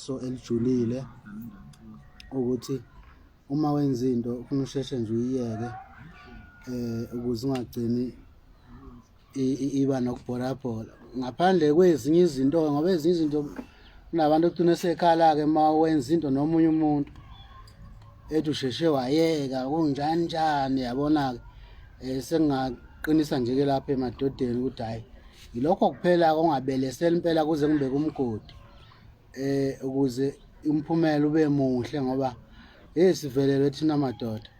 iqiniso elijulile ukuthi uma wenza into ufuna usheshe nje uyiyeke ukuze ungagcini iba nokubhorabhora ngaphandle kwezinye izinto ngoba ezinye izinto kunabantu okugcina sekhala ke uma wenza into nomunye umuntu ethi usheshe wayeka kunjani njani yabona ke sengaqinisa nje ke lapha emadodeni ukuthi hayi yilokho kuphela ongabelesela impela kuze kube kumgodi ukuze umphumela ube muhle ngoba sivelele thina madoda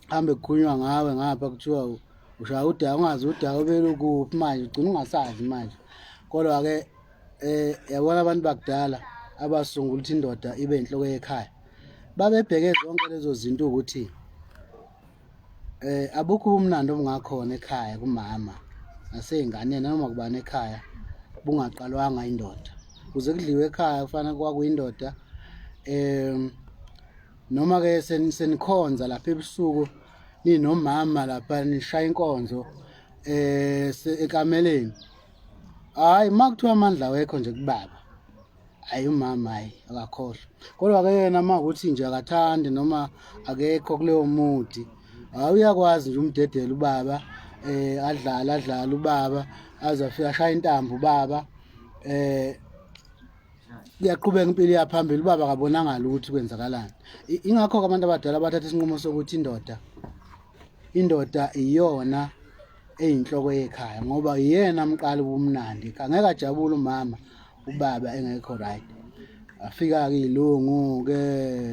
hambe kukhulunywa ngawe ngapha kuthiwa ushaya udaka ungazi udaka obele kuphi manje ugcina ungasazi manje kodwa ke yabona abantu bakudala abasungula ukuthi indoda ibe inhloko yekhaya babebheke zonke lezo zinto ukuthi abukho ubumnandi obungakhona ekhaya kumama naseyinganeni noma kubani ekhaya bungaqalwanga indoda kuze kudliwe ekhaya kufanele kwakuyindoda noma ke senikhonza lapha ebusuku ninomama lapha nishaya inkonzo ekameleni hayi makuthiwa amandla wekho nje kubaba hayi umama hayi akakhohlwa kodwa ke yena makuthi nje akathandi noma akekho kuleyo mudi uyakwazi nje umdedela ubaba adlala ubaba azafika ashaya intambo ubaba kuyaqhubeka impilo yaphambili ubaba akabonanga lutho kwenzakalani ingakho abantu abadala bathatha isinqumo sokuthi indoda iyona eyinhloko yekhaya ngoba yena mqala ubumnandi angeke ajabule umama ubaba engekho right afika ke ilungu ke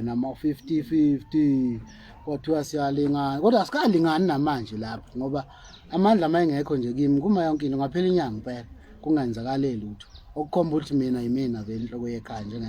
nama 50-50 kwathiwa siyalingana kodwa asikalingani namanje lapho ngoba amandla mayengekho nje kimi kuma yonke into ngaphela inyanga impela kungenzakaleli lutho okukhomba ukuthi mina yimina vele inhloko yekhaya nje